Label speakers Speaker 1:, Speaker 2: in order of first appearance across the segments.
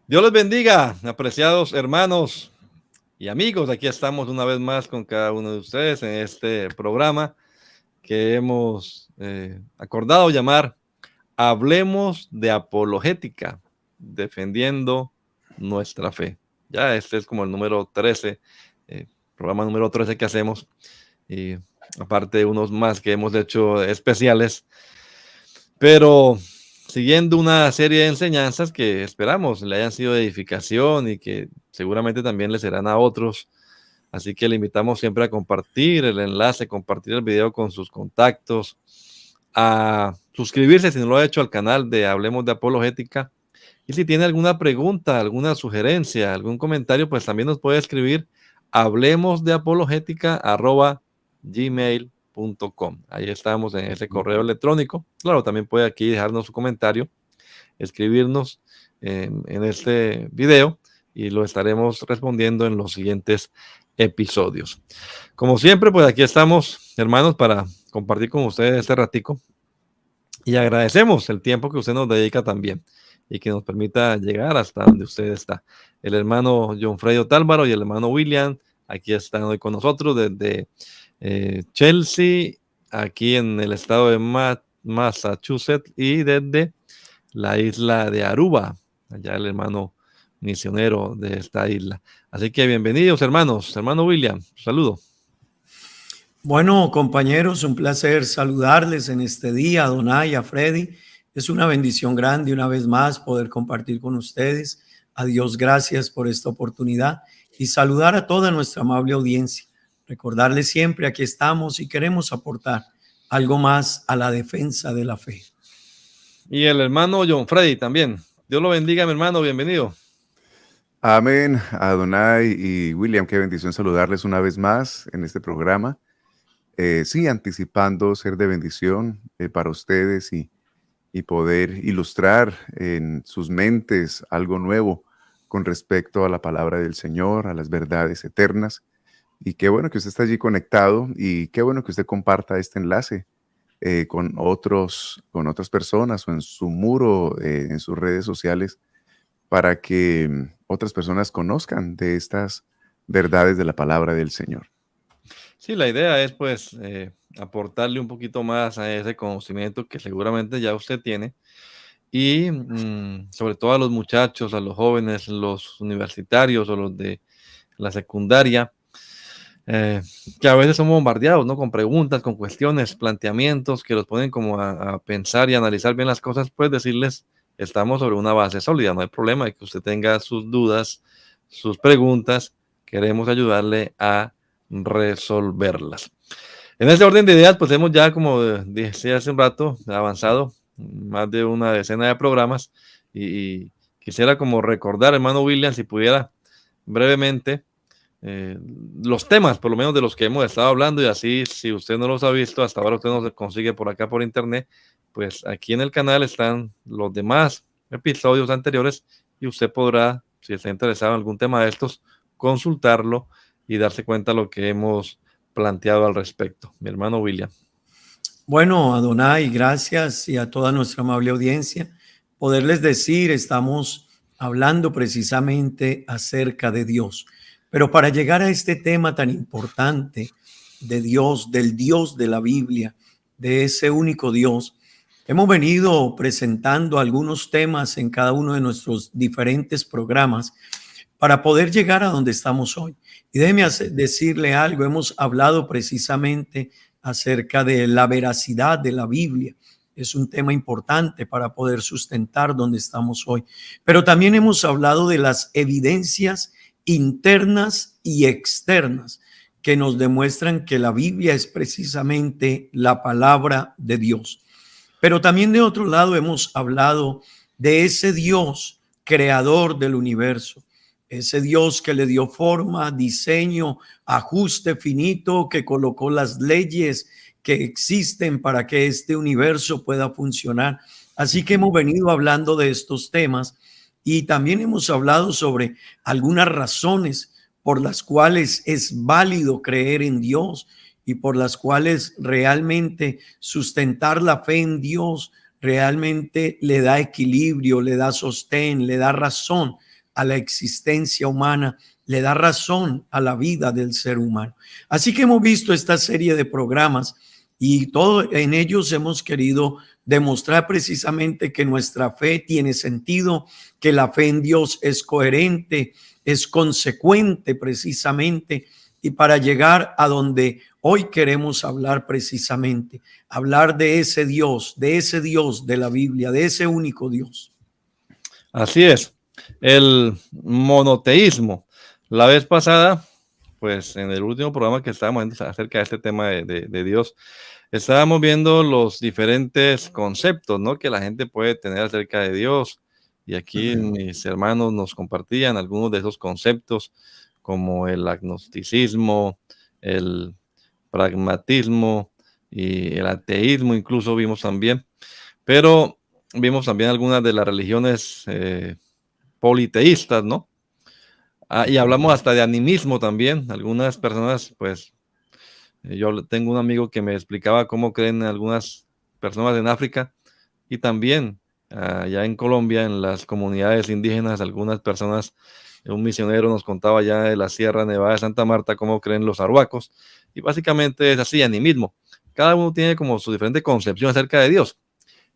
Speaker 1: Dios les bendiga, apreciados hermanos y amigos. Aquí estamos una vez más con cada uno de ustedes en este programa que hemos acordado llamar Hablemos de Apologética, defendiendo nuestra fe. Ya este es como el número 13, programa número 13 que hacemos, y aparte de unos más que hemos hecho especiales, pero siguiendo una serie de enseñanzas que esperamos le hayan sido de edificación y que seguramente también le serán a otros. Así que le invitamos siempre a compartir el enlace, compartir el video con sus contactos, a suscribirse si no lo ha hecho al canal de Hablemos de Apologética. Y si tiene alguna pregunta, alguna sugerencia, algún comentario, pues también nos puede escribir hablemosdeapologética@gmail.com. Ahí estamos en ese correo electrónico. Claro, también puede aquí dejarnos su comentario, escribirnos en este video y lo estaremos respondiendo en los siguientes episodios. Como siempre, pues aquí estamos, hermanos, para compartir con ustedes este ratico, y agradecemos el tiempo que usted nos dedica también y que nos permita llegar hasta donde usted está. El hermano John Freddy Otálvaro y el hermano William aquí están hoy con nosotros desde Chelsea, aquí en el estado de Massachusetts, y desde la isla de Aruba, allá el hermano misionero de esta isla. Así que bienvenidos, hermanos. Hermano William, saludo.
Speaker 2: Bueno, compañeros, un placer saludarles en este día, a Donay, a Freddy. Es una bendición grande una vez más poder compartir con ustedes. A Dios gracias por esta oportunidad y saludar a toda nuestra amable audiencia. Recordarles siempre, aquí estamos y queremos aportar algo más a la defensa de la fe.
Speaker 1: Y el hermano John Freddy también. Dios lo bendiga, mi hermano, bienvenido.
Speaker 3: Amén, Adonai y William, qué bendición saludarles una vez más en este programa. Sí, anticipando ser de bendición para ustedes y poder ilustrar en sus mentes algo nuevo con respecto a la palabra del Señor, a las verdades eternas. Y qué bueno que usted está allí conectado y qué bueno que usted comparta este enlace con otras personas o en su muro, en sus redes sociales, para que otras personas conozcan de estas verdades de la palabra del Señor.
Speaker 1: Sí, la idea es pues aportarle un poquito más a ese conocimiento que seguramente ya usted tiene, y sobre todo a los muchachos, a los jóvenes, los universitarios o los de la secundaria, que a veces somos bombardeados, ¿no? Con preguntas, con cuestiones, planteamientos que los ponen como a pensar y analizar bien las cosas. Pues decirles, estamos sobre una base sólida, no hay problema de que usted tenga sus dudas, sus preguntas, queremos ayudarle a resolverlas. En ese orden de ideas, pues hemos ya, como decía hace un rato, avanzado más de una decena de programas, y quisiera como recordar, hermano William, si pudiera brevemente los temas, por lo menos de los que hemos estado hablando, y así, si usted no los ha visto hasta ahora, usted nos consigue por acá por internet, pues aquí en el canal están los demás episodios anteriores y usted podrá, si está interesado en algún tema de estos, consultarlo y darse cuenta de lo que hemos planteado al respecto. Mi hermano William.
Speaker 2: Bueno, Adonai, gracias, y a toda nuestra amable audiencia. Poderles decir, estamos hablando precisamente acerca de Dios. Pero para llegar a este tema tan importante de Dios, del Dios de la Biblia, de ese único Dios, hemos venido presentando algunos temas en cada uno de nuestros diferentes programas para poder llegar a donde estamos hoy. Y déjeme decirle algo, hemos hablado precisamente acerca de la veracidad de la Biblia. Es un tema importante para poder sustentar donde estamos hoy. Pero también hemos hablado de las evidencias internas y externas que nos demuestran que la Biblia es precisamente la palabra de Dios. Pero también de otro lado hemos hablado de ese Dios creador del universo, ese Dios que le dio forma, diseño, ajuste finito, que colocó las leyes que existen para que este universo pueda funcionar. Así que hemos venido hablando de estos temas y también hemos hablado sobre algunas razones por las cuales es válido creer en Dios y por las cuales realmente sustentar la fe en Dios realmente le da equilibrio, le da sostén, le da razón a la existencia humana, le da razón a la vida del ser humano. Así que hemos visto esta serie de programas y todo en ellos hemos querido demostrar precisamente que nuestra fe tiene sentido, que la fe en Dios es coherente, es consecuente precisamente, y para llegar a donde hoy queremos hablar precisamente, hablar de ese Dios de la Biblia, de ese único Dios.
Speaker 1: Así es, el monoteísmo. La vez pasada, pues en el último programa que estábamos viendo acerca de este tema de Dios, estábamos viendo los diferentes conceptos, ¿no?, que la gente puede tener acerca de Dios. Y aquí mis hermanos nos compartían algunos de esos conceptos, como el agnosticismo, el pragmatismo y el ateísmo, incluso vimos también. Pero vimos también algunas de las religiones politeístas, ¿no? Y hablamos hasta de animismo también. Algunas personas, pues, yo tengo un amigo que me explicaba cómo creen algunas personas en África, y también allá en Colombia, en las comunidades indígenas, algunas personas, un misionero nos contaba ya de la Sierra Nevada de Santa Marta cómo creen los arhuacos, y básicamente es así, animismo. Cada uno tiene como su diferente concepción acerca de Dios.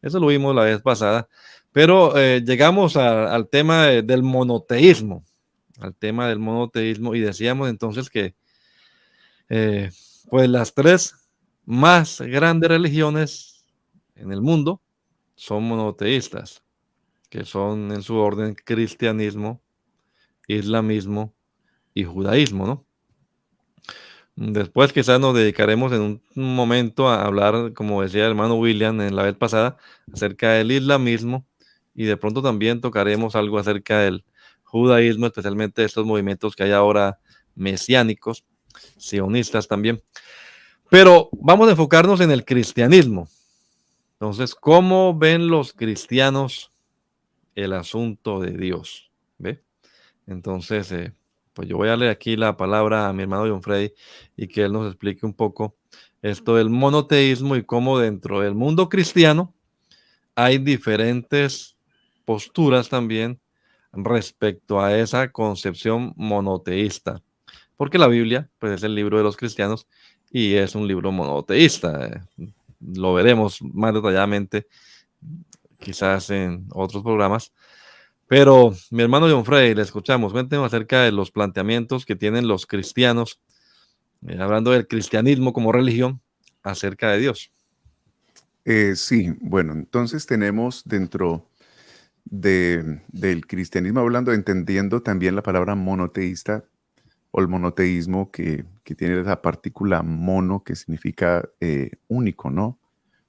Speaker 1: Eso lo vimos la vez pasada, pero llegamos al tema del monoteísmo, y decíamos entonces que pues las tres más grandes religiones en el mundo son monoteístas, que son en su orden cristianismo, islamismo y judaísmo, ¿no? Después quizás nos dedicaremos en un momento a hablar, como decía el hermano William en la vez pasada, acerca del islamismo, y de pronto también tocaremos algo acerca del judaísmo, especialmente estos movimientos que hay ahora mesiánicos, sionistas también. Pero vamos a enfocarnos en el cristianismo. Entonces, ¿cómo ven los cristianos el asunto de Dios? ¿Ve? Entonces, pues yo voy a leer aquí la palabra a mi hermano John Freddy y que él nos explique un poco esto del monoteísmo y cómo dentro del mundo cristiano hay diferentes posturas también respecto a esa concepción monoteísta. Porque la Biblia, pues, es el libro de los cristianos y es un libro monoteísta. Lo veremos más detalladamente quizás en otros programas. Pero mi hermano John Frey, le escuchamos. Cuéntenos acerca de los planteamientos que tienen los cristianos, hablando del cristianismo como religión, acerca de Dios.
Speaker 3: Sí, bueno, entonces tenemos dentro del cristianismo, entendiendo también la palabra monoteísta o el monoteísmo que tiene esa partícula mono que significa único, ¿no?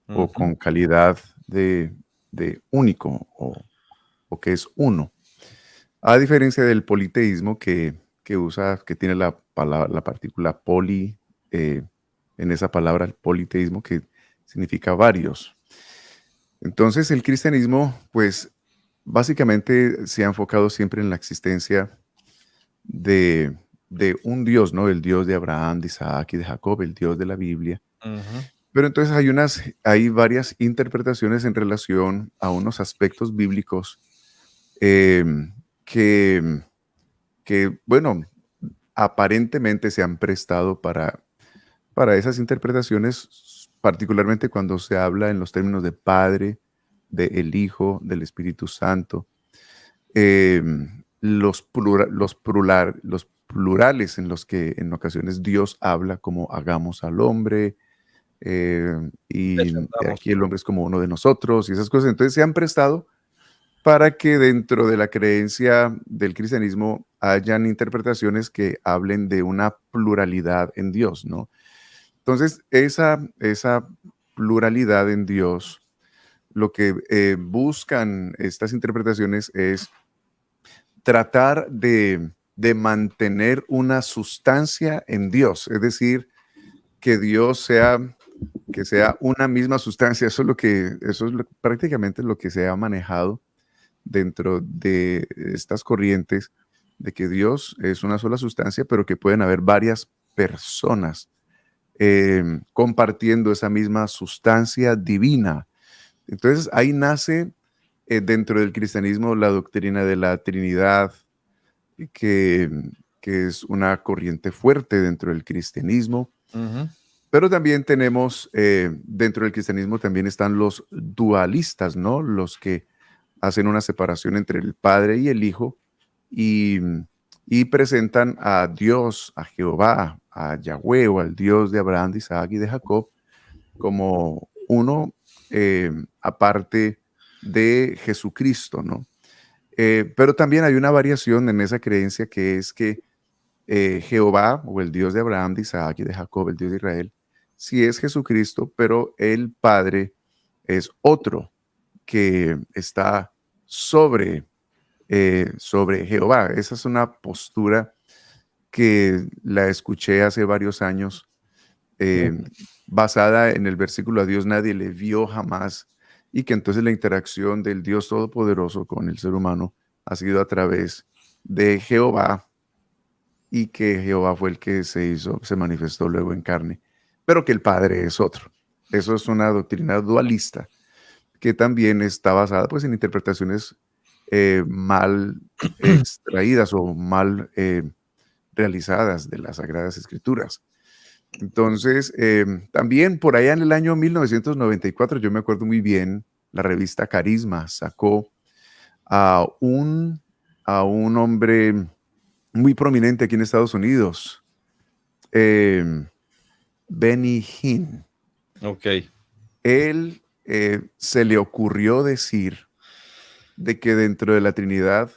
Speaker 3: O con calidad de único o que es uno. A diferencia del politeísmo que tiene la partícula poli en esa palabra, el politeísmo, que significa varios. Entonces el cristianismo, pues básicamente se ha enfocado siempre en la existencia de un Dios, ¿no? El Dios de Abraham, de Isaac y de Jacob, el Dios de la Biblia. Pero entonces hay varias interpretaciones en relación a unos aspectos bíblicos que, bueno, aparentemente se han prestado para esas interpretaciones, particularmente cuando se habla en los términos de Padre, del Hijo, del Espíritu Santo. Los plurales en los que en ocasiones Dios habla como hagamos al hombre, y aquí el hombre es como uno de nosotros y esas cosas. Entonces se han prestado para que dentro de la creencia del cristianismo hayan interpretaciones que hablen de una pluralidad en Dios, ¿no? Entonces, esa pluralidad en Dios, lo que buscan estas interpretaciones es tratar de mantener una sustancia en Dios, es decir, que Dios sea una misma sustancia. Eso es prácticamente lo que se ha manejado dentro de estas corrientes, de que Dios es una sola sustancia, pero que pueden haber varias personas compartiendo esa misma sustancia divina. Entonces ahí nace dentro del cristianismo la doctrina de la Trinidad, que, que es una corriente fuerte dentro del cristianismo. Pero también tenemos, dentro del cristianismo también están los dualistas, ¿no? Los que hacen una separación entre el Padre y el Hijo y, y presentan a Dios, a Jehová, a Yahweh o al Dios de Abraham, de Isaac y de Jacob como uno aparte de Jesucristo, ¿no? Pero también hay una variación en esa creencia, que es que Jehová o el Dios de Abraham, de Isaac y de Jacob, el Dios de Israel, sí es Jesucristo, pero el Padre es otro que está sobre Jehová. Esa es una postura que la escuché hace varios años, basada en el versículo: a Dios nadie le vio jamás, y que entonces la interacción del Dios Todopoderoso con el ser humano ha sido a través de Jehová, y que Jehová fue el que se manifestó luego en carne, pero que el Padre es otro. Eso es una doctrina dualista que también está basada pues en interpretaciones mal extraídas o mal realizadas de las Sagradas Escrituras. Entonces, también por allá en el año 1994, yo me acuerdo muy bien, la revista Carisma sacó a un hombre muy prominente aquí en Estados Unidos, Benny Hinn.
Speaker 1: Ok.
Speaker 3: Él se le ocurrió decir de que dentro de la Trinidad,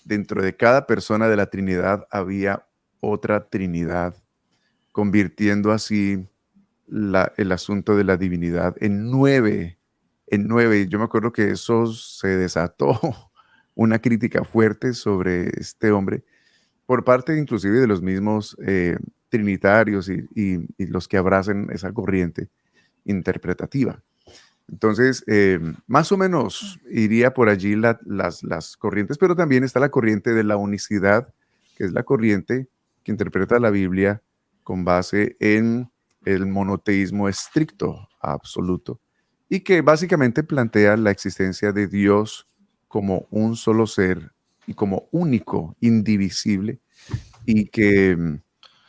Speaker 3: dentro de cada persona de la Trinidad había otra Trinidad, convirtiendo así el asunto de la divinidad en nueve. Yo me acuerdo que eso se desató una crítica fuerte sobre este hombre por parte inclusive de los mismos trinitarios y los que abrazan esa corriente interpretativa. Entonces, más o menos iría por allí las corrientes, pero también está la corriente de la unicidad, que es la corriente que interpreta la Biblia con base en el monoteísmo estricto, absoluto, y que básicamente plantea la existencia de Dios como un solo ser y como único, indivisible, y que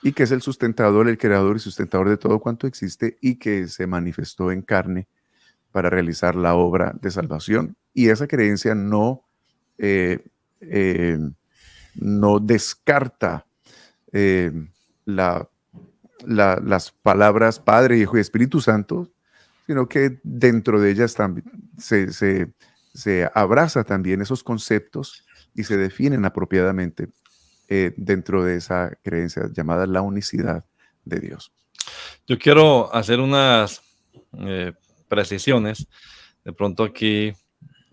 Speaker 3: es el sustentador, el creador y sustentador de todo cuanto existe, y que se manifestó en carne para realizar la obra de salvación. Y esa creencia no descarta las palabras Padre, Hijo y Espíritu Santo, sino que dentro de ellas también se abraza también esos conceptos y se definen apropiadamente dentro de esa creencia llamada la unicidad de Dios.
Speaker 1: Yo quiero hacer unas precisiones. De pronto aquí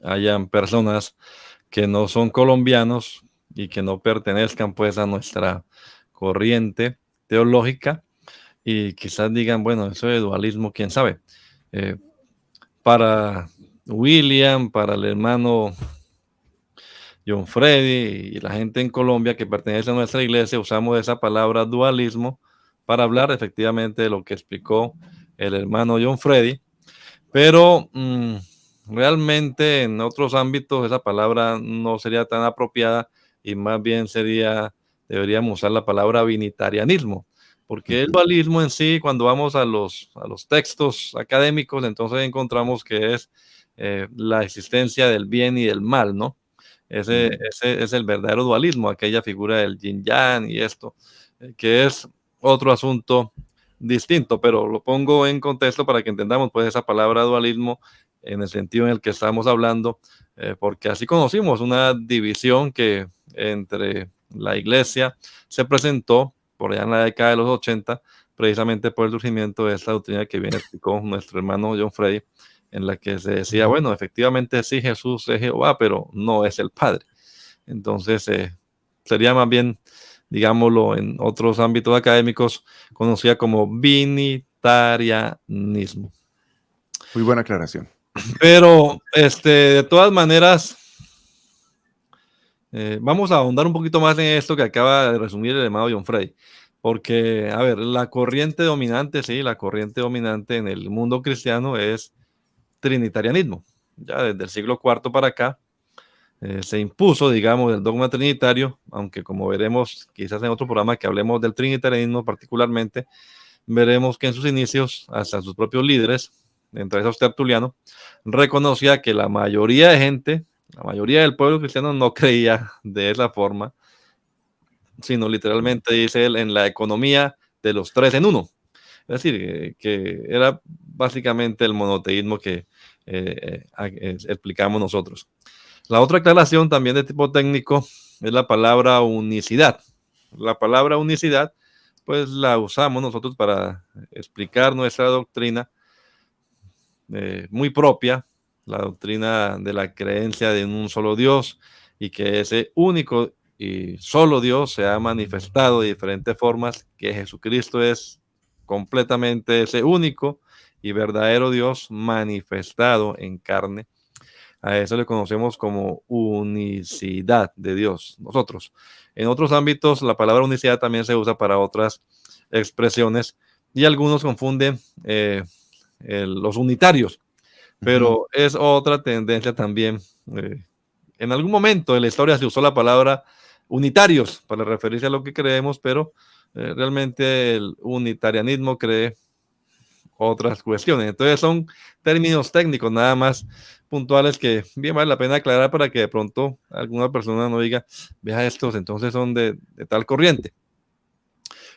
Speaker 1: hayan personas que no son colombianos y que no pertenezcan pues a nuestra corriente teológica, y quizás digan, bueno, eso de dualismo, quién sabe. Para William, para el hermano John Freddy y la gente en Colombia que pertenece a nuestra iglesia, usamos esa palabra dualismo para hablar efectivamente de lo que explicó el hermano John Freddy, pero realmente en otros ámbitos esa palabra no sería tan apropiada, y más bien deberíamos usar la palabra binitarianismo, porque el dualismo en sí, cuando vamos a los textos académicos, entonces encontramos que es la existencia del bien y del mal, ¿no? Ese es el verdadero dualismo, aquella figura del yin yang y esto, que es otro asunto distinto, pero lo pongo en contexto para que entendamos pues esa palabra dualismo en el sentido en el que estamos hablando, porque así conocimos una división que entre la iglesia se presentó por allá en la década de los 80, precisamente por el surgimiento de esta doctrina que bien explicó nuestro hermano John Freddy, en la que se decía, bueno, efectivamente sí, Jesús es Jehová, pero no es el Padre. Entonces, sería más bien, digámoslo, en otros ámbitos académicos, conocida como binitarianismo.
Speaker 3: Muy buena aclaración.
Speaker 1: Pero, de todas maneras, vamos a ahondar un poquito más en esto que acaba de resumir el hermano John Freddy. Porque, a ver, la corriente dominante, sí, la corriente dominante en el mundo cristiano es trinitarianismo. Ya desde el siglo IV para acá se impuso, digamos, el dogma trinitario, aunque como veremos quizás en otro programa que hablemos del trinitarianismo particularmente, veremos que en sus inicios, hasta sus propios líderes, entre esos Tertuliano, reconocía que la mayoría de gente, la mayoría del pueblo cristiano no creía de esa forma, sino literalmente, dice él, en la economía de los tres en uno. Es decir, que era básicamente el monoteísmo que explicamos nosotros. La otra aclaración también de tipo técnico es la palabra unicidad. La palabra unicidad, pues la usamos nosotros para explicar nuestra doctrina muy propia, la doctrina de la creencia de un solo Dios y que ese único y solo Dios se ha manifestado de diferentes formas, que Jesucristo es completamente ese único y verdadero Dios manifestado en carne. A eso le conocemos como unicidad de Dios, nosotros. En otros ámbitos, la palabra unicidad también se usa para otras expresiones y algunos confunden los unitarios, pero es otra tendencia también. En algún momento en la historia se usó la palabra unitarios para referirse a lo que creemos, pero realmente el unitarianismo cree otras cuestiones. Entonces son términos técnicos nada más puntuales que bien vale la pena aclarar para que de pronto alguna persona no diga, vea estos, entonces son de tal corriente.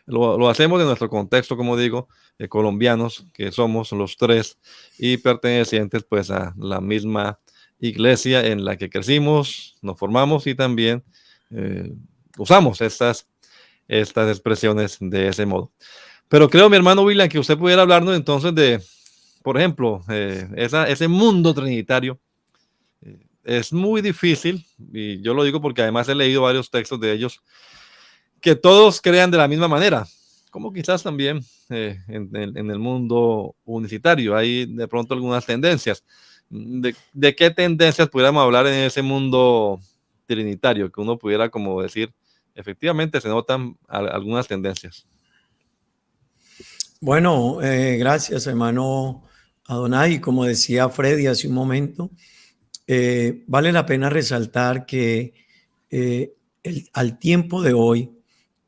Speaker 1: Lo hacemos en nuestro contexto, como digo, colombianos, que somos los tres y pertenecientes pues a la misma iglesia en la que crecimos, nos formamos y también usamos estas expresiones de ese modo. Pero creo, mi hermano William, que usted pudiera hablarnos entonces de, por ejemplo, ese mundo trinitario. Es muy difícil, y yo lo digo porque además he leído varios textos de ellos, que todos crean de la misma manera, como quizás también en el mundo unicitario hay de pronto algunas tendencias. ¿De qué tendencias pudiéramos hablar en ese mundo trinitario? Que uno pudiera como decir, efectivamente se notan algunas tendencias.
Speaker 2: Bueno, gracias, hermano Adonai. Como decía Freddy hace un momento, vale la pena resaltar que al tiempo de hoy,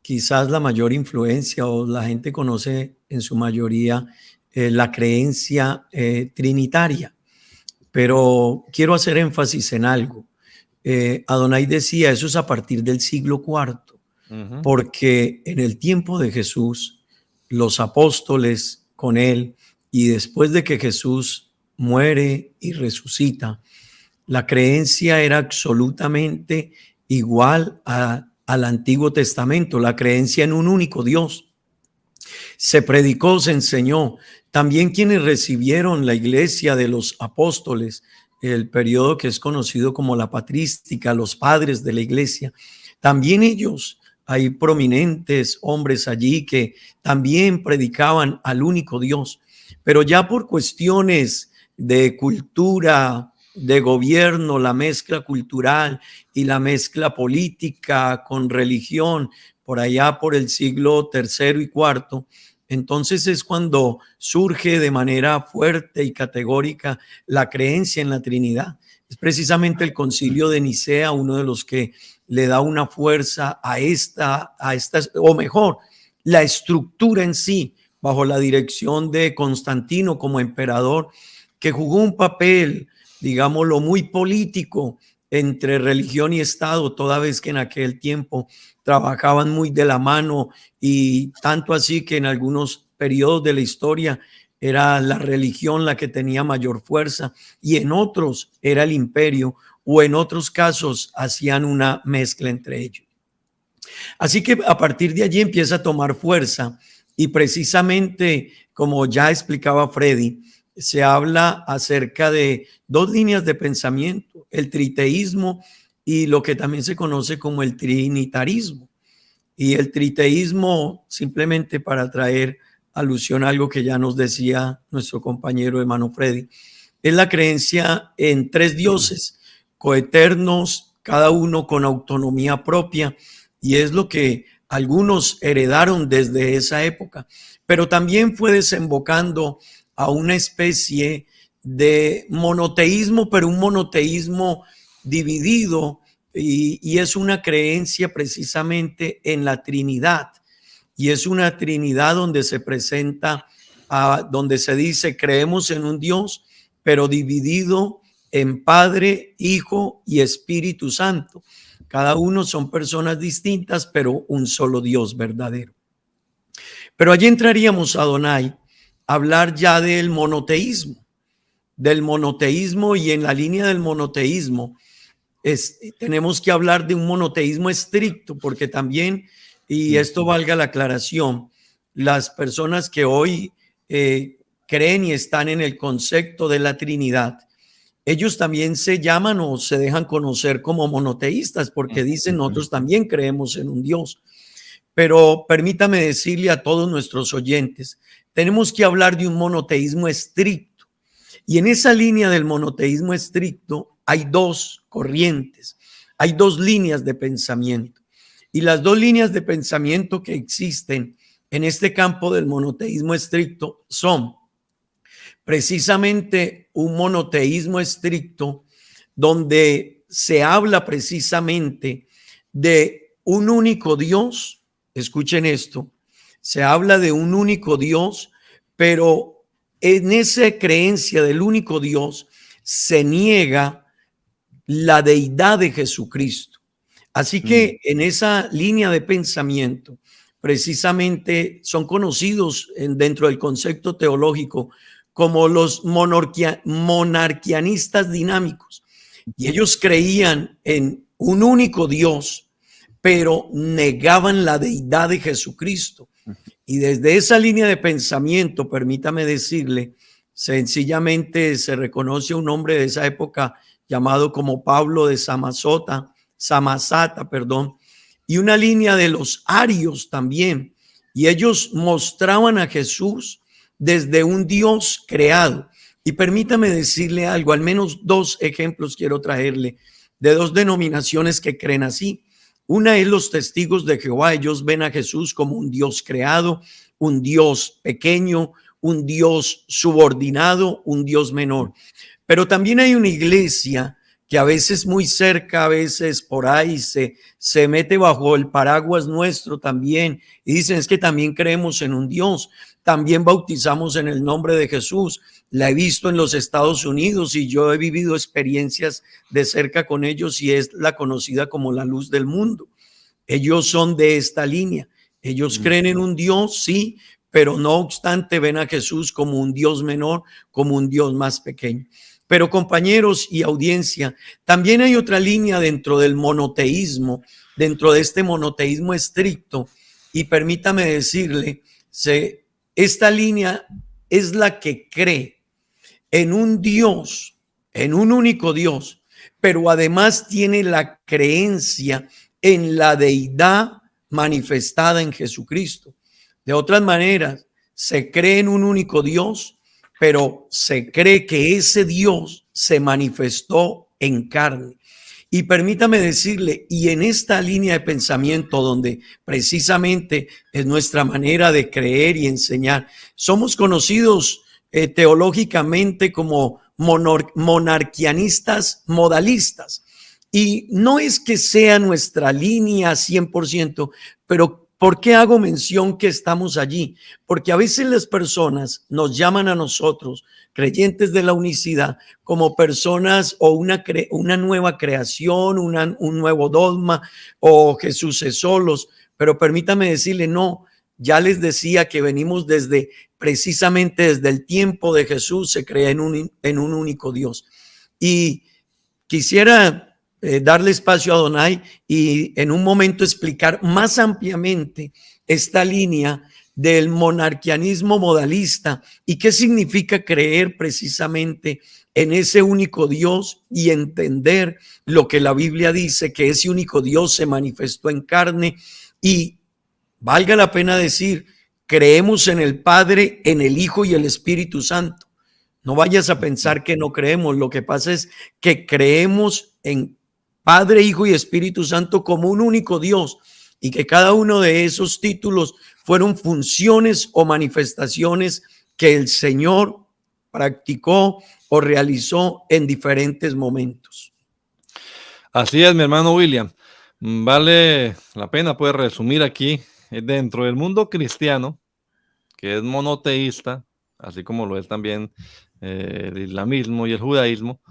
Speaker 2: quizás la mayor influencia o la gente conoce en su mayoría la creencia trinitaria, pero quiero hacer énfasis en algo. Adonai decía, eso es a partir del siglo IV, porque en el tiempo de Jesús, los apóstoles con él y después de que Jesús muere y resucita, la creencia era absolutamente igual al Antiguo Testamento, la creencia en un único Dios. Se predicó, se enseñó. También quienes recibieron la iglesia de los apóstoles, el periodo que es conocido como la patrística, los padres de la iglesia, también ellos, hay prominentes hombres allí que también predicaban al único Dios, pero ya por cuestiones de cultura, de gobierno, la mezcla cultural y la mezcla política con religión, por allá por el siglo III y IV, entonces es cuando surge de manera fuerte y categórica la creencia en la Trinidad. Es precisamente el Concilio de Nicea uno de los que le da una fuerza a esta, o mejor, la estructura en sí, bajo la dirección de Constantino como emperador, que jugó un papel, digámoslo, muy político entre religión y Estado, toda vez que en aquel tiempo trabajaban muy de la mano y tanto así que en algunos periodos de la historia era la religión la que tenía mayor fuerza y en otros era el imperio o en otros casos hacían una mezcla entre ellos. Así que a partir de allí empieza a tomar fuerza y precisamente como ya explicaba Freddy, se habla acerca de dos líneas de pensamiento, el triteísmo y lo que también se conoce como el trinitarismo. Y el triteísmo, simplemente para traer alusión a algo que ya nos decía nuestro compañero hermano Freddy, es la creencia en tres dioses coeternos, cada uno con autonomía propia, y es lo que algunos heredaron desde esa época, pero también fue desembocando a una especie de monoteísmo, pero un monoteísmo dividido, y es una creencia precisamente en la Trinidad, y es una Trinidad donde se presenta, donde se dice creemos en un Dios, pero dividido en Padre, Hijo y Espíritu Santo. Cada uno son personas distintas, pero un solo Dios verdadero. Pero allí entraríamos, Adonai, a hablar ya del monoteísmo, y en la línea del monoteísmo tenemos que hablar de un monoteísmo estricto, porque también, y esto valga la aclaración, las personas que hoy creen y están en el concepto de la Trinidad, ellos también se llaman o se dejan conocer como monoteístas, porque dicen nosotros también creemos en un Dios. Pero permítame decirle a todos nuestros oyentes, tenemos que hablar de un monoteísmo estricto. Y en esa línea del monoteísmo estricto hay dos corrientes, hay dos líneas de pensamiento. Y las dos líneas de pensamiento que existen en este campo del monoteísmo estricto son precisamente un monoteísmo estricto donde se habla precisamente de un único Dios. Escuchen esto, se habla de un único Dios, pero en esa creencia del único Dios se niega la deidad de Jesucristo. Así que en esa línea de pensamiento, precisamente son conocidos dentro del concepto teológico como los monarquianistas dinámicos. Y ellos creían en un único Dios, pero negaban la deidad de Jesucristo. Y desde esa línea de pensamiento, permítame decirle, sencillamente se reconoce un hombre de esa época llamado como Pablo de Samosata, y una línea de los arios también. Y ellos mostraban a Jesús desde un Dios creado. Y permítame decirle algo, al menos dos ejemplos quiero traerle de dos denominaciones que creen así. Una es los Testigos de Jehová. Ellos ven a Jesús como un Dios creado, un Dios pequeño, un Dios subordinado, un Dios menor. Pero también hay una iglesia que a veces muy cerca, a veces por ahí se mete bajo el paraguas nuestro también y dicen es que también creemos en un Dios, también bautizamos en el nombre de Jesús. La he visto en los Estados Unidos y yo he vivido experiencias de cerca con ellos y es la conocida como la luz del mundo. Ellos son de esta línea, ellos creen en un Dios, sí, pero no obstante ven a Jesús como un Dios menor, como un Dios más pequeño. Pero compañeros y audiencia, también hay otra línea dentro del monoteísmo, dentro de este monoteísmo estricto, y permítame decirle, esta línea es la que cree en un Dios, en un único Dios, pero además tiene la creencia en la deidad manifestada en Jesucristo. De otras maneras, se cree en un único Dios, pero se cree que ese Dios se manifestó en carne. Y permítame decirle, y en esta línea de pensamiento donde precisamente es nuestra manera de creer y enseñar, somos conocidos teológicamente como monarquianistas modalistas. Y no es que sea nuestra línea 100%, pero ¿por qué hago mención que estamos allí? Porque a veces las personas nos llaman a nosotros, creyentes de la unicidad, como personas o una nueva creación, un nuevo dogma o Jesús es solos. Pero permítame decirle, no, ya les decía que venimos precisamente desde el tiempo de Jesús, se crea en un único Dios. Y quisiera darle espacio a Adonai y en un momento explicar más ampliamente esta línea del monarquianismo modalista y qué significa creer precisamente en ese único Dios y entender lo que la Biblia dice, que ese único Dios se manifestó en carne y valga la pena decir, creemos en el Padre, en el Hijo y el Espíritu Santo. No vayas a pensar que no creemos, lo que pasa es que creemos en Padre, Hijo y Espíritu Santo como un único Dios. y que cada uno de esos títulos fueron funciones o manifestaciones que el Señor practicó o realizó en diferentes momentos.
Speaker 1: Así es, mi hermano William. Vale la pena, pues, resumir aquí, dentro del mundo cristiano, que es monoteísta, así como lo es también el islamismo y el judaísmo,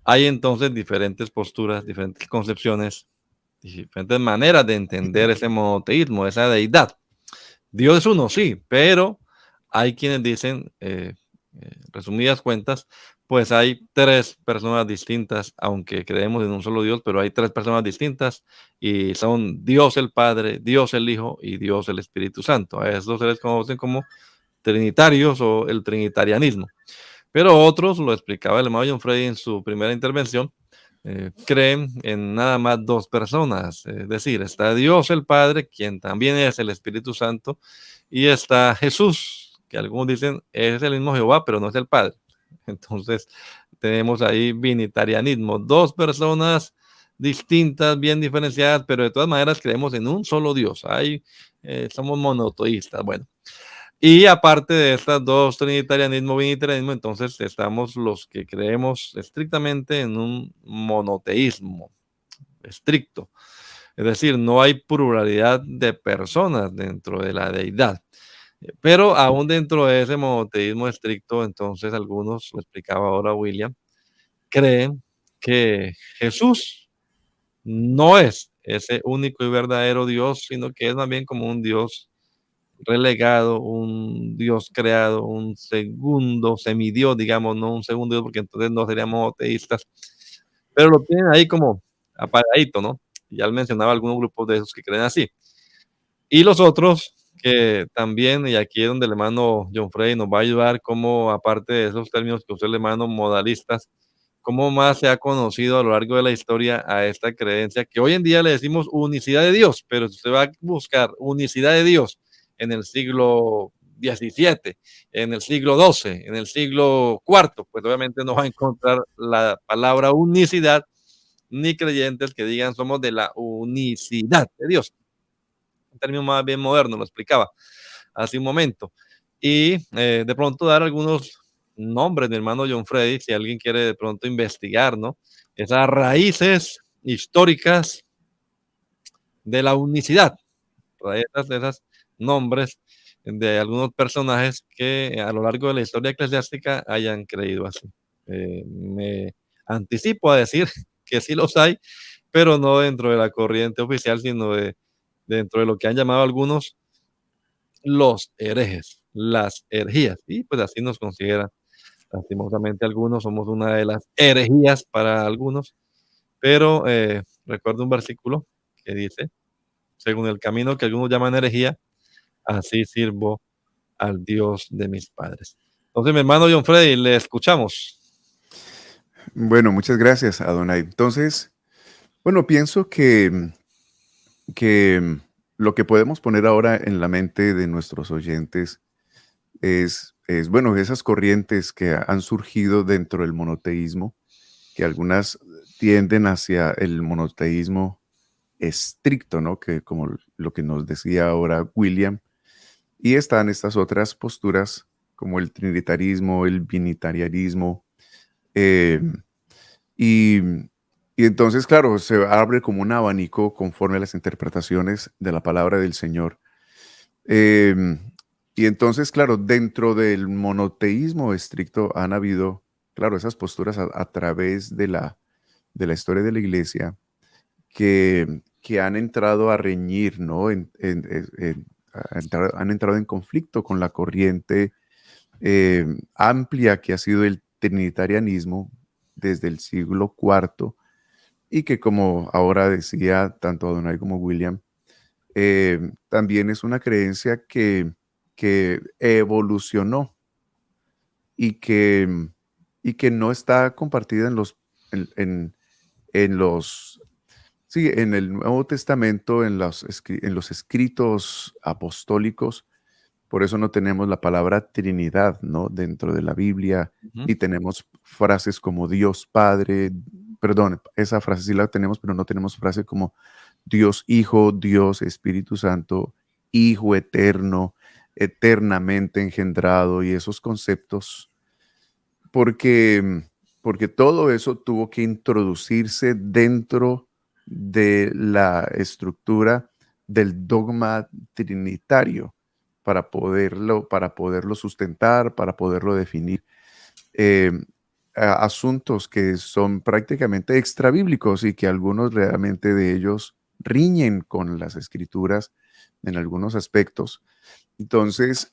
Speaker 1: hay entonces diferentes posturas, diferentes concepciones, diferentes maneras de entender ese monoteísmo, esa deidad. Dios es uno, sí, pero hay quienes dicen, resumidas cuentas, pues hay tres personas distintas, aunque creemos en un solo Dios, pero hay tres personas distintas y son Dios el Padre, Dios el Hijo y Dios el Espíritu Santo. A esos se les conocen como trinitarios o el trinitarianismo. Pero otros, lo explicaba el hermano John Freddy en su primera intervención, creen en nada más dos personas, es decir, está Dios el Padre, quien también es el Espíritu Santo, y está Jesús, que algunos dicen es el mismo Jehová, pero no es el Padre. Entonces, tenemos ahí binitarianismo, dos personas distintas, bien diferenciadas, pero de todas maneras creemos en un solo Dios. Ahí somos monoteístas. Bueno, y aparte de estas dos, trinitarianismo, binitarianismo, entonces estamos los que creemos estrictamente en un monoteísmo estricto. Es decir, no hay pluralidad de personas dentro de la deidad. Pero aún dentro de ese monoteísmo estricto, entonces algunos, lo explicaba ahora William, creen que Jesús no es ese único y verdadero Dios, sino que es más bien como un Dios relegado, un Dios creado, un segundo semidios, digamos, no un segundo Dios, porque entonces no seríamos monoteístas, pero lo tienen ahí como apagadito, ¿no? Ya él mencionaba algunos grupos de esos que creen así. Y los otros que también, y aquí es donde el hermano John Frey nos va a ayudar, como aparte de esos términos que usted el hermano modalistas, cómo más se ha conocido a lo largo de la historia a esta creencia que hoy en día le decimos unicidad de Dios, pero si usted va a buscar unicidad de Dios en el siglo XVII, en el siglo XII, en el siglo IV, pues obviamente no va a encontrar la palabra unicidad ni creyentes que digan somos de la unicidad de Dios. Un término más bien moderno, lo explicaba hace un momento. Y de pronto dar algunos nombres, mi hermano John Freddy, si alguien quiere de pronto investigar, ¿no? Esas raíces históricas de la unicidad, esas nombres de algunos personajes que a lo largo de la historia eclesiástica hayan creído así. Me anticipo a decir que sí los hay, pero no dentro de la corriente oficial, sino dentro de lo que han llamado algunos los herejes, las herejías. Y pues así nos consideran, lastimosamente algunos, somos una de las herejías para algunos, pero recuerdo un versículo que dice, según el camino que algunos llaman herejía, así sirvo al Dios de mis padres. Entonces, mi hermano John Freddy, le escuchamos.
Speaker 3: Bueno, muchas gracias, Adonai. Entonces, bueno, pienso que lo que podemos poner ahora en la mente de nuestros oyentes bueno, esas corrientes que han surgido dentro del monoteísmo, que algunas tienden hacia el monoteísmo estricto, ¿no? Que como lo que nos decía ahora William, y están estas otras posturas como el trinitarismo, el binitarianismo, eh, y, y entonces, claro, se abre como un abanico conforme a las interpretaciones de la palabra del Señor. Y entonces, claro, dentro del monoteísmo estricto han habido, claro, esas posturas a través de la historia de la iglesia que han entrado a reñir, ¿no? Han entrado en conflicto con la corriente amplia que ha sido el trinitarianismo desde el siglo IV y que, como ahora decía tanto Adonai como William, también es una creencia que evolucionó y que no está compartida en el Nuevo Testamento, en los escritos apostólicos. Por eso no tenemos la palabra Trinidad, ¿no? Dentro de la Biblia, y tenemos frases como Dios Padre, perdón, esa frase sí la tenemos, pero no tenemos frase como Dios Hijo, Dios Espíritu Santo, Hijo eterno, eternamente engendrado y esos conceptos, porque, porque todo eso tuvo que introducirse dentro de la estructura del dogma trinitario para poderlo sustentar, para poderlo definir. Eh, Asuntos que son prácticamente extrabíblicos y que algunos realmente de ellos riñen con las escrituras en algunos aspectos. Entonces,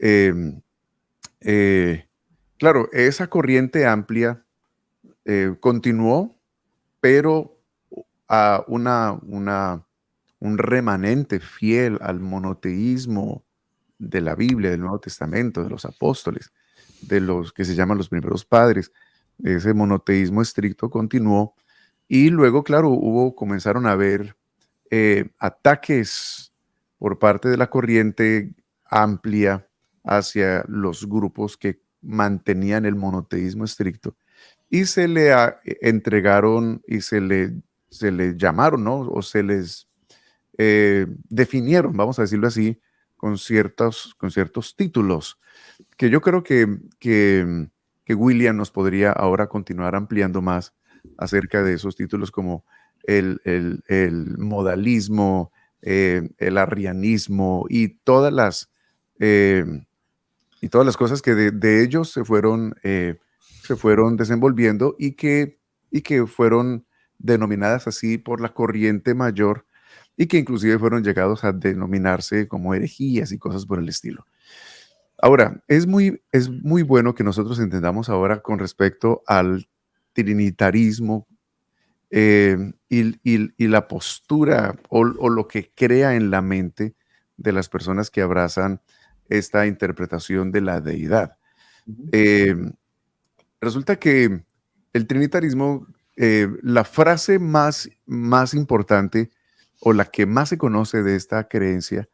Speaker 3: claro, esa corriente amplia continuó, pero a un remanente fiel al monoteísmo de la Biblia, del Nuevo Testamento, de los apóstoles, de los que se llaman los primeros padres. Ese monoteísmo estricto continuó y luego, claro, comenzaron a haber ataques por parte de la corriente amplia hacia los grupos que mantenían el monoteísmo estricto y se le entregaron y se le llamaron, ¿no? O se les definieron, vamos a decirlo así, con ciertos títulos, que yo creo que William nos podría ahora continuar ampliando más acerca de esos títulos como el modalismo, el arrianismo y todas las cosas que de ellos se fueron desenvolviendo y que fueron denominadas así por la corriente mayor y que inclusive fueron llegados a denominarse como herejías y cosas por el estilo. Ahora, es muy bueno que nosotros entendamos ahora con respecto al trinitarismo y la postura o lo que crea en la mente de las personas que abrazan esta interpretación de la deidad. Resulta que el trinitarismo, la frase más importante o la que más se conoce de esta creencia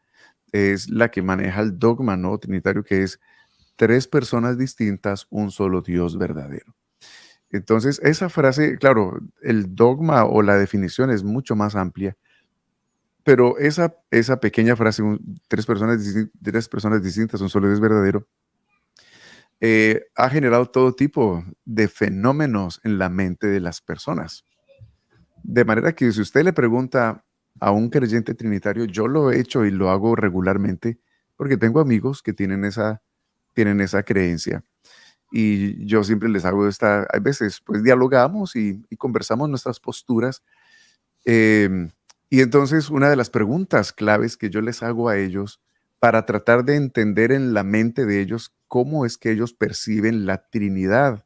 Speaker 3: es la que maneja el dogma no trinitario, que es 3 personas distintas, un solo Dios verdadero. Entonces, esa frase, claro, el dogma o la definición es mucho más amplia, pero esa pequeña frase, 3 personas distintas, un solo Dios verdadero, ha generado todo tipo de fenómenos en la mente de las personas. De manera que si usted le pregunta a un creyente trinitario, yo lo he hecho y lo hago regularmente porque tengo amigos que tienen esa creencia. Y yo siempre les hago a veces pues dialogamos y conversamos nuestras posturas. Y entonces una de las preguntas claves que yo les hago a ellos para tratar de entender en la mente de ellos cómo es que ellos perciben la Trinidad,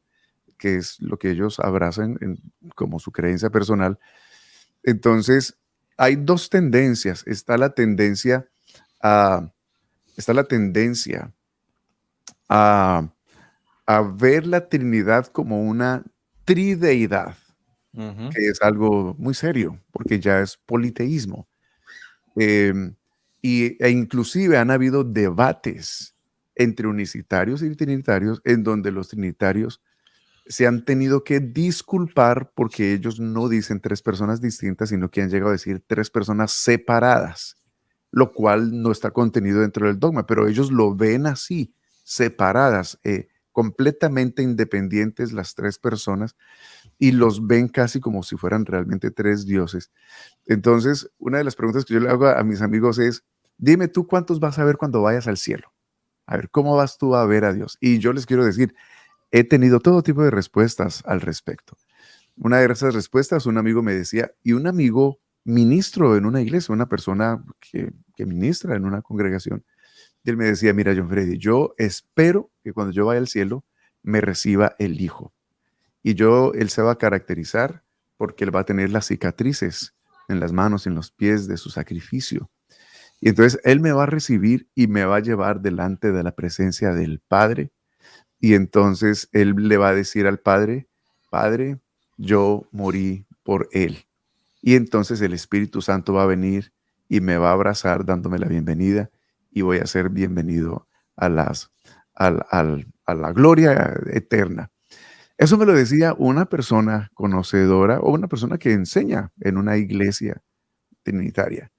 Speaker 3: que es lo que ellos abrazan como su creencia personal. Entonces, hay 2 tendencias. Está la tendencia a ver la Trinidad como una trideidad, que es algo muy serio, porque ya es politeísmo. E inclusive han habido debates entre unicitarios y trinitarios en donde los trinitarios se han tenido que disculpar porque ellos no dicen 3 personas distintas, sino que han llegado a decir 3 personas separadas, lo cual no está contenido dentro del dogma, pero ellos lo ven así, separadas, completamente independientes las 3 personas, y los ven casi como si fueran realmente 3 dioses. Entonces, una de las preguntas que yo le hago a mis amigos es, dime tú cuántos vas a ver cuando vayas al cielo. A ver, ¿cómo vas tú a ver a Dios? Y yo les quiero decir, he tenido todo tipo de respuestas al respecto. Una de esas respuestas, un amigo me decía, y un amigo ministro en una iglesia, una persona que ministra en una congregación, y él me decía, mira, John Freddy, yo espero que cuando yo vaya al cielo me reciba el Hijo. Y él se va a caracterizar porque él va a tener las cicatrices en las manos y en los pies de su sacrificio. Y entonces él me va a recibir y me va a llevar delante de la presencia del Padre. Y entonces él le va a decir al Padre, Padre, yo morí por él. Y entonces el Espíritu Santo va a venir y me va a abrazar dándome la bienvenida y voy a ser bienvenido a la gloria eterna. Eso me lo decía una persona conocedora o una persona que enseña en una iglesia trinitaria.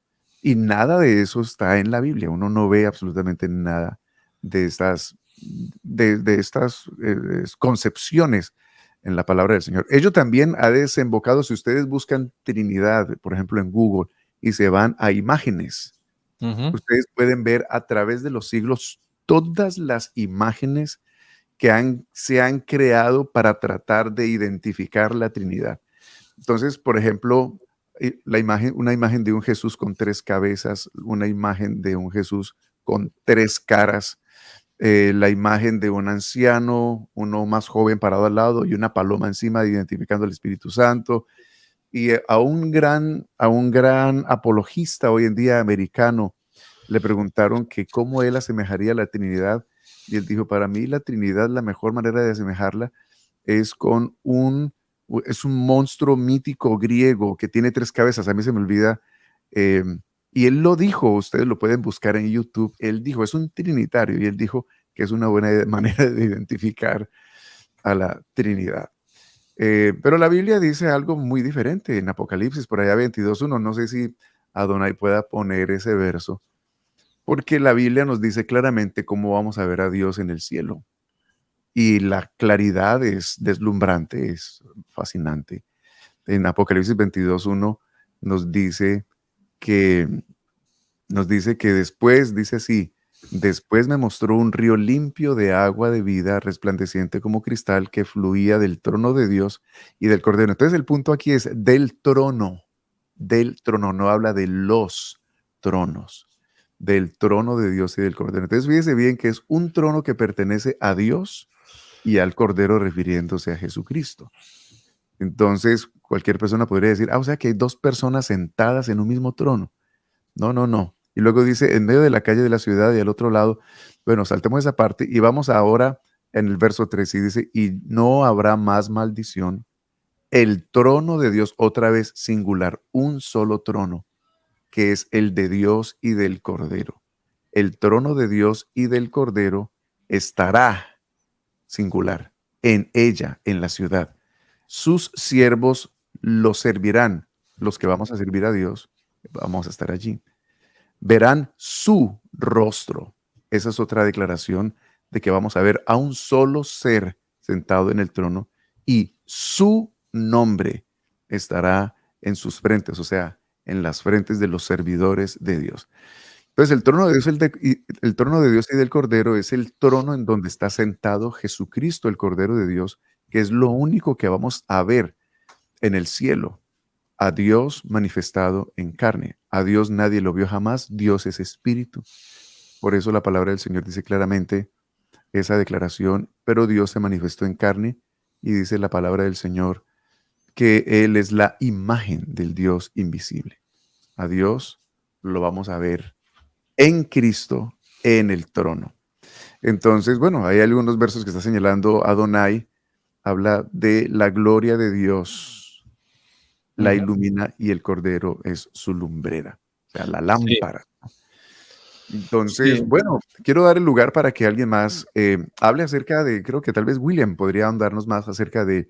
Speaker 3: Y nada de eso está en la Biblia. Uno no ve absolutamente nada de estas concepciones en la palabra del Señor. Ello también ha desembocado, si ustedes buscan Trinidad, por ejemplo, en Google, y se van a imágenes, ustedes pueden ver a través de los siglos todas las imágenes que se han creado para tratar de identificar la Trinidad. Entonces, por ejemplo, una imagen de un Jesús con 3 cabezas, una imagen de un Jesús con 3 caras, la imagen de un anciano, uno más joven parado al lado y una paloma encima identificando al Espíritu Santo. Y a un gran apologista hoy en día americano le preguntaron que cómo él asemejaría la Trinidad, y él dijo, para mí la Trinidad, la mejor manera de asemejarla es es un monstruo mítico griego que tiene 3 cabezas, a mí se me olvida, y él lo dijo, ustedes lo pueden buscar en YouTube, él dijo, es un trinitario, y él dijo que es una buena manera de identificar a la Trinidad. Pero la Biblia dice algo muy diferente en Apocalipsis, por allá 22:1, no sé si Adonai pueda poner ese verso, porque la Biblia nos dice claramente cómo vamos a ver a Dios en el cielo. Y la claridad es deslumbrante, es fascinante. En Apocalipsis 22:1 nos dice que, después, dice así, después me mostró un río limpio de agua de vida, resplandeciente como cristal, que fluía del trono de Dios y del Cordero. Entonces el punto aquí es del trono, no habla de los tronos, del trono de Dios y del Cordero. Entonces fíjese bien que es un trono que pertenece a Dios y al Cordero, refiriéndose a Jesucristo. Entonces cualquier persona podría decir, o sea que hay 2 personas sentadas en un mismo trono. No, no, no. Y luego dice, en medio de la calle de la ciudad y al otro lado, bueno, saltemos esa parte y vamos ahora en el verso 3 y dice, y no habrá más maldición. El trono de Dios, otra vez singular, un solo trono, que es el de Dios y del Cordero. El trono de Dios y del Cordero estará, singular, en ella, en la ciudad. Sus siervos lo servirán. Los que vamos a servir a Dios, vamos a estar allí. Verán su rostro. Esa es otra declaración de que vamos a ver a un solo ser sentado en el trono y su nombre estará en sus frentes, o sea, en las frentes de los servidores de Dios. Entonces, el trono de Dios, el trono de Dios y del Cordero es el trono en donde está sentado Jesucristo, el Cordero de Dios, que es lo único que vamos a ver en el cielo. A Dios manifestado en carne. A Dios nadie lo vio jamás. Dios es espíritu. Por eso la palabra del Señor dice claramente esa declaración, pero Dios se manifestó en carne, y dice la palabra del Señor que Él es la imagen del Dios invisible. A Dios lo vamos a ver en Cristo, en el trono. Entonces, bueno, hay algunos versos que está señalando Adonai, habla de la gloria de Dios, la ilumina y el Cordero es su lumbrera, o sea, la lámpara. Entonces, bueno, quiero dar el lugar para que alguien más hable acerca de, creo que tal vez William podría ahondarnos más acerca de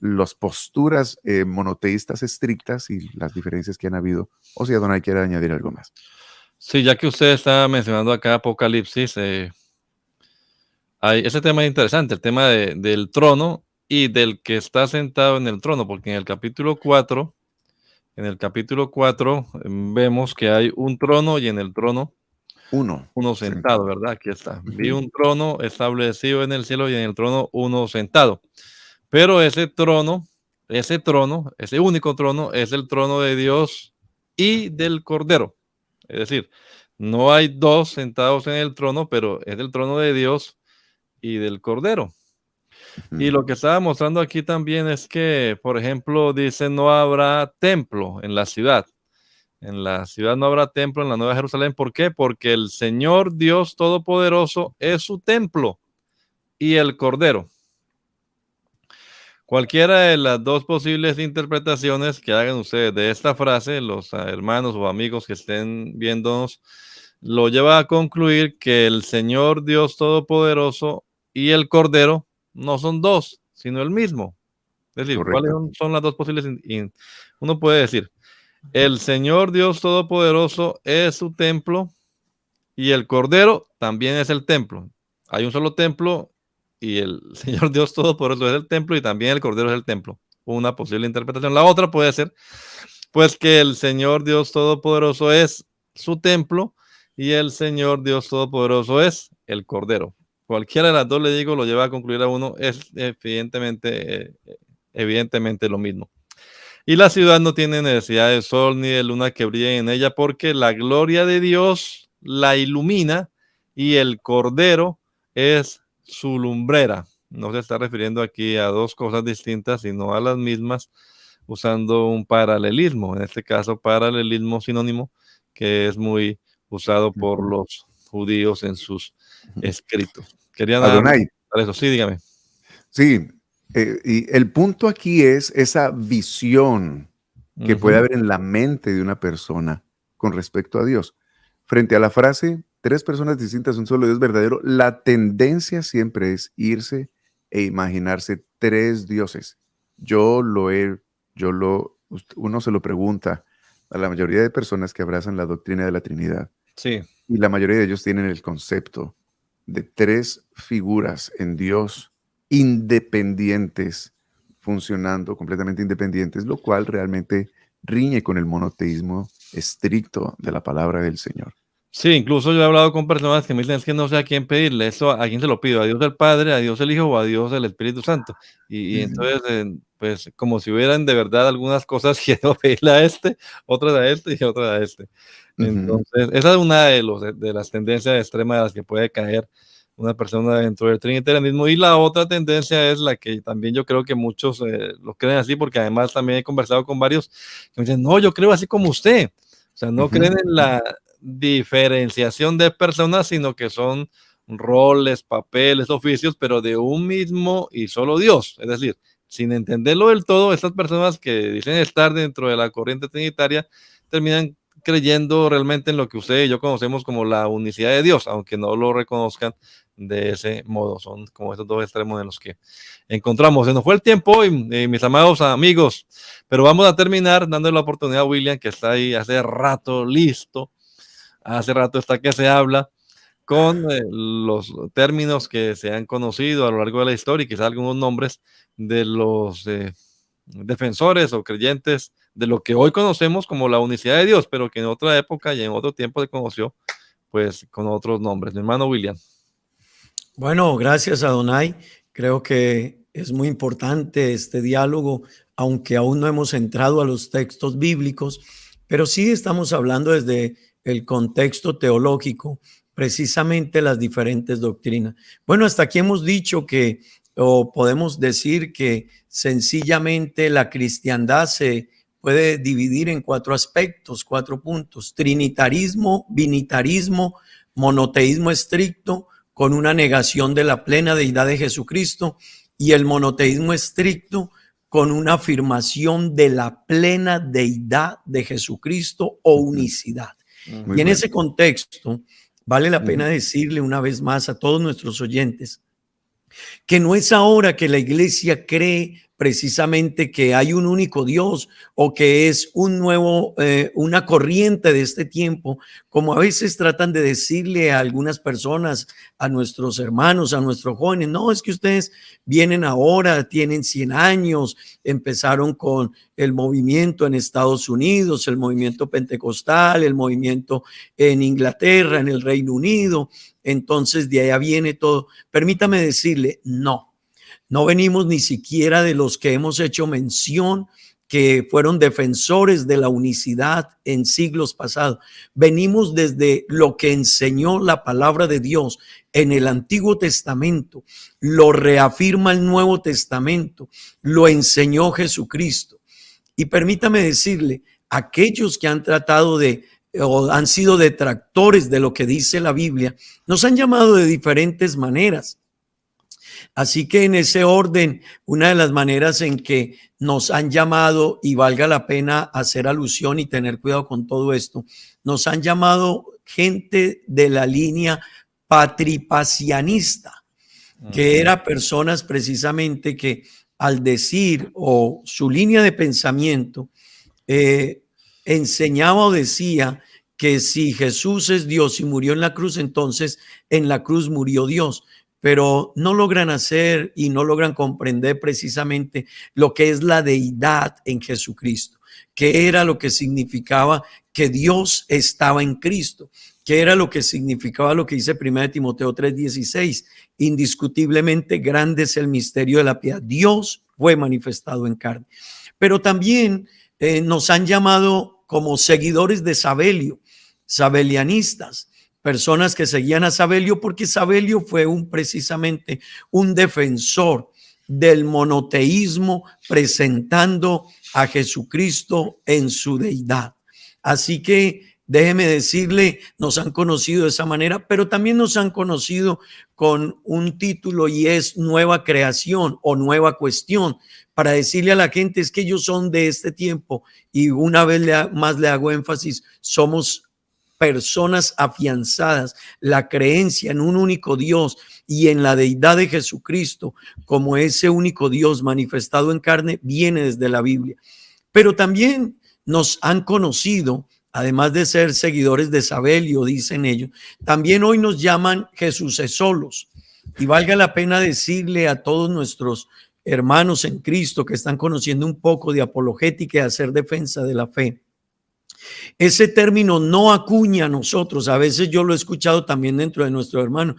Speaker 3: las posturas monoteístas estrictas y las diferencias que han habido, o si Adonai quiere añadir algo más.
Speaker 1: Sí, ya que usted está mencionando acá Apocalipsis, hay ese tema interesante, el tema del trono y del que está sentado en el trono, porque en el capítulo 4 vemos que hay un trono y en el trono uno sentado, ¿verdad? Aquí está. Vi un trono establecido en el cielo y en el trono uno sentado. Pero ese único trono, es el trono de Dios y del Cordero. Es decir, no hay 2 sentados en el trono, pero es el trono de Dios y del Cordero. Y lo que estaba mostrando aquí también es que, por ejemplo, dice, no habrá templo en la ciudad. En la ciudad no habrá templo, en la Nueva Jerusalén. ¿Por qué? Porque el Señor Dios Todopoderoso es su templo y el Cordero. Cualquiera de las 2 posibles interpretaciones que hagan ustedes de esta frase, los hermanos o amigos que estén viéndonos, lo lleva a concluir que el Señor Dios Todopoderoso y el Cordero no son 2, sino el mismo. Es decir, ¿cuáles son las 2 posibles? Uno puede decir, El Señor Dios Todopoderoso es su templo y el Cordero también es el templo. Hay un solo templo y el Señor Dios Todopoderoso es el templo y también el Cordero es el templo. Una posible interpretación. La otra puede ser, pues, que el Señor Dios Todopoderoso es su templo y el Señor Dios Todopoderoso es el Cordero. Cualquiera de las dos, le digo, lo lleva a concluir a uno, es evidentemente lo mismo. Y la ciudad no tiene necesidad de sol ni de luna que brillen en ella, porque la gloria de Dios la ilumina y el Cordero es su lumbrera. No se está refiriendo aquí a dos cosas distintas, sino a las mismas, usando un paralelismo, en este caso paralelismo sinónimo, que es muy usado por los judíos en sus escritos. Quería nada más
Speaker 3: Adonai,
Speaker 1: comentar eso. Sí, dígame.
Speaker 3: sí, y el punto aquí es esa visión que puede
Speaker 1: Ujú.
Speaker 3: haber en la mente de una persona con respecto a Dios. Frente a la frase, tres personas distintas, un solo Dios verdadero, la tendencia siempre es irse e imaginarse tres dioses. Uno se lo pregunta a la mayoría de personas que abrazan la doctrina de la Trinidad,
Speaker 1: Sí.
Speaker 3: y la mayoría de ellos tienen el concepto de tres figuras en Dios independientes, funcionando completamente independientes, lo cual realmente riñe con el monoteísmo estricto de la palabra del Señor.
Speaker 1: Sí, incluso yo he hablado con personas que me dicen: "Es que no sé a quién pedirle eso, ¿a quién se lo pido? ¿A Dios el Padre, a Dios el Hijo o a Dios el Espíritu Santo?". Y entonces, pues, como si hubieran de verdad algunas cosas, quiero pedirle a este, otras a este y otras a este.
Speaker 3: Ujú.
Speaker 1: Entonces, esa es una de las tendencias extremas de las que puede caer una persona dentro del trinitarianismo. Y la otra tendencia es la que también yo creo que muchos, lo creen así, porque además también he conversado con varios que me dicen: "No, yo creo así como usted". O sea, no
Speaker 3: Ujú.
Speaker 1: creen en la diferenciación de personas, sino que son roles, papeles, oficios, pero de un mismo y solo Dios. Es decir, sin entenderlo del todo, estas personas que dicen estar dentro de la corriente trinitaria terminan creyendo realmente en lo que usted y yo conocemos como la unicidad de Dios, aunque no lo reconozcan de ese modo. Son como esos dos extremos en los que encontramos. Se nos fue el tiempo hoy, mis amados amigos, pero vamos a terminar dándole la oportunidad a William, que está ahí hace rato listo. Hace rato está que se habla con los términos que se han conocido a lo largo de la historia y quizás algunos nombres de los defensores o creyentes de lo que hoy conocemos como la unicidad de Dios, pero que en otra época y en otro tiempo se conoció pues con otros nombres. Mi hermano William.
Speaker 2: Bueno, gracias Adonai. Creo que es muy importante este diálogo, aunque aún no hemos entrado a los textos bíblicos, pero sí estamos hablando desde el contexto teológico, precisamente las diferentes doctrinas. Bueno, hasta aquí hemos dicho que, o podemos decir que sencillamente la cristiandad se puede dividir en cuatro aspectos, cuatro puntos: trinitarismo, binitarismo, monoteísmo estricto, con una negación de la plena deidad de Jesucristo, y el monoteísmo estricto con una afirmación de la plena deidad de Jesucristo o unicidad.
Speaker 3: Muy
Speaker 2: Y en
Speaker 3: bueno.
Speaker 2: ese contexto, vale la
Speaker 3: Ujú.
Speaker 2: pena decirle una vez más a todos nuestros oyentes que no es ahora que la iglesia cree precisamente que hay un único Dios o que es un nuevo, una corriente de este tiempo, como a veces tratan de decirle a algunas personas, a nuestros hermanos, a nuestros jóvenes: no, es que ustedes vienen ahora, tienen 100 años, empezaron con el movimiento en Estados Unidos, el movimiento pentecostal, el movimiento en Inglaterra, en el Reino Unido, entonces de allá viene todo. Permítame decirle: no venimos ni siquiera de los que hemos hecho mención, que fueron defensores de la unicidad en siglos pasados. Venimos desde lo que enseñó la palabra de Dios en el Antiguo Testamento, lo reafirma el Nuevo Testamento, lo enseñó Jesucristo. Y permítame decirle, aquellos que han tratado de o han sido detractores de lo que dice la Biblia, nos han llamado de diferentes maneras. Así que en ese orden, una de las maneras en que nos han llamado, y valga la pena hacer alusión y tener cuidado con todo esto, nos han llamado gente de la línea patripacianista, que era personas precisamente que al decir o su línea de pensamiento, enseñaba o decía que si Jesús es Dios y murió en la cruz, entonces en la cruz murió Dios, pero no logran hacer y no logran comprender precisamente lo que es la deidad en Jesucristo, qué era lo que significaba que Dios estaba en Cristo, qué era lo que significaba lo que dice 1 Timoteo 3:16, indiscutiblemente grande es el misterio de la piedad, Dios fue manifestado en carne, pero también nos han llamado como seguidores de Sabelio, sabelianistas, personas que seguían a Sabelio porque Sabelio fue precisamente un defensor del monoteísmo, presentando a Jesucristo en su deidad. Así que déjeme decirle, nos han conocido de esa manera, pero también nos han conocido con un título y es nueva creación o nueva cuestión, para decirle a la gente es que ellos son de este tiempo y una vez más le hago énfasis, somos personas afianzadas, la creencia en un único Dios y en la deidad de Jesucristo como ese único Dios manifestado en carne viene desde la Biblia. Pero también nos han conocido, además de ser seguidores de Sabelio, dicen ellos, también hoy nos llaman Jesusesolos. Y valga la pena decirle a todos nuestros hermanos en Cristo que están conociendo un poco de apologética y hacer defensa de la fe, ese término no acuña a nosotros. A veces yo lo he escuchado también dentro de nuestro hermano.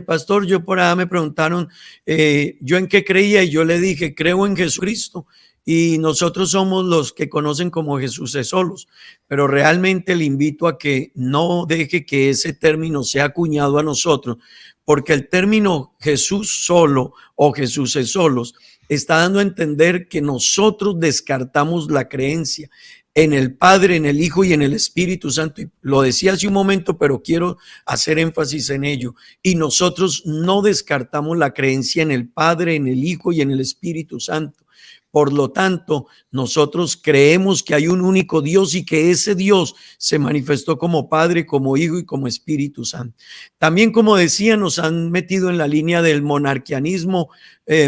Speaker 2: Pastor, yo por allá me preguntaron yo en qué creía y yo le dije, creo en Jesucristo. Y nosotros somos los que conocen como Jesusesolos, pero realmente le invito a que no deje que ese término sea acuñado a nosotros, porque el término Jesús solo o Jesusesolos está dando a entender que nosotros descartamos la creencia en el Padre, en el Hijo y en el Espíritu Santo. Y lo decía hace un momento, pero quiero hacer énfasis en ello. Y nosotros no descartamos la creencia en el Padre, en el Hijo y en el Espíritu Santo. Por lo tanto, nosotros creemos que hay un único Dios y que ese Dios se manifestó como Padre, como Hijo y como Espíritu Santo. También, como decía, nos han metido en la línea del monarquianismo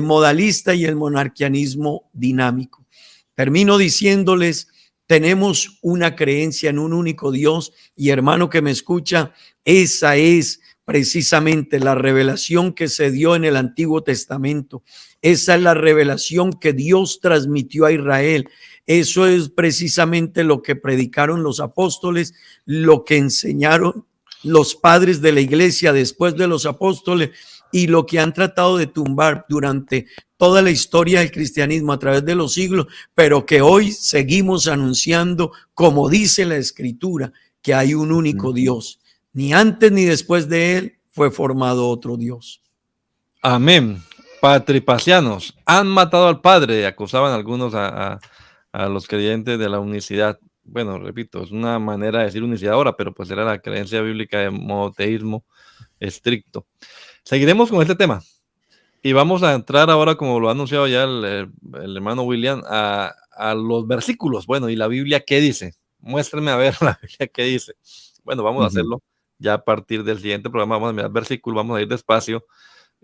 Speaker 2: modalista y el monarquianismo dinámico. Termino diciéndoles, tenemos una creencia en un único Dios y hermano que me escucha, esa es precisamente la revelación que se dio en el Antiguo Testamento. Esa es la revelación que Dios transmitió a Israel. Eso es precisamente lo que predicaron los apóstoles, lo que enseñaron los padres de la iglesia después de los apóstoles y lo que han tratado de tumbar durante toda la historia del cristianismo a través de los siglos, pero que hoy seguimos anunciando, como dice la Escritura, que hay un único Dios. Ni antes ni después de él fue formado otro Dios.
Speaker 1: Amén. Patripacianos, han matado al Padre, acusaban algunos a los creyentes de la unicidad. Bueno, repito, es una manera de decir unicidad ahora, pero pues era la creencia bíblica de monoteísmo estricto. Seguiremos con este tema y vamos a entrar ahora, como lo ha anunciado ya el hermano William, a los versículos. Bueno, ¿y la Biblia qué dice? Muéstrenme a ver la Biblia qué dice. Bueno, vamos a hacerlo ya a partir del siguiente programa. Vamos a mirar versículos, vamos a ir despacio.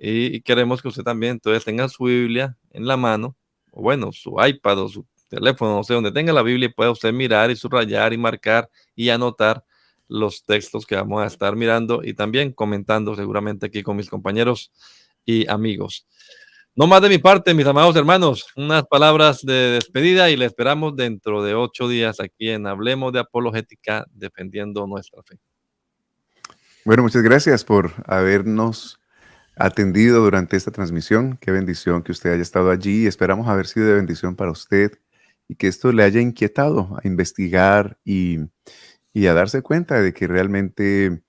Speaker 1: Y queremos que usted también entonces tenga su Biblia en la mano, o bueno, su iPad o su teléfono, no sé, donde tenga la Biblia y pueda usted mirar y subrayar y marcar y anotar los textos que vamos a estar mirando y también comentando seguramente aquí con mis compañeros y amigos. No más de mi parte, mis amados hermanos, unas palabras de despedida y le esperamos dentro de 8 días aquí en Hablemos de Apologética, defendiendo nuestra fe.
Speaker 3: Bueno, muchas gracias por habernos atendido durante esta transmisión. Qué bendición que usted haya estado allí. Esperamos haber sido de bendición para usted y que esto le haya inquietado a investigar y a darse cuenta de que realmente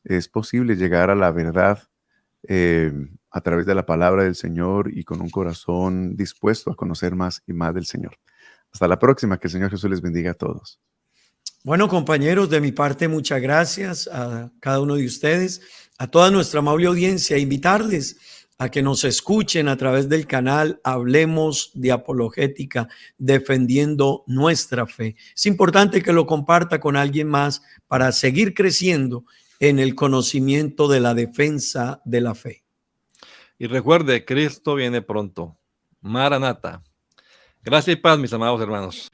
Speaker 3: es posible llegar a la verdad a través de la palabra del Señor y con un corazón dispuesto a conocer más y más del Señor. Hasta la próxima. Que el Señor Jesús les bendiga a todos.
Speaker 2: Bueno, compañeros, de mi parte, muchas gracias a cada uno de ustedes, a toda nuestra amable audiencia, invitarles a que nos escuchen a través del canal Hablemos de Apologética, defendiendo nuestra fe. Es importante que lo comparta con alguien más para seguir creciendo en el conocimiento de la defensa de la fe.
Speaker 1: Y recuerde, Cristo viene pronto. Maranata. Gracias y paz, mis amados hermanos.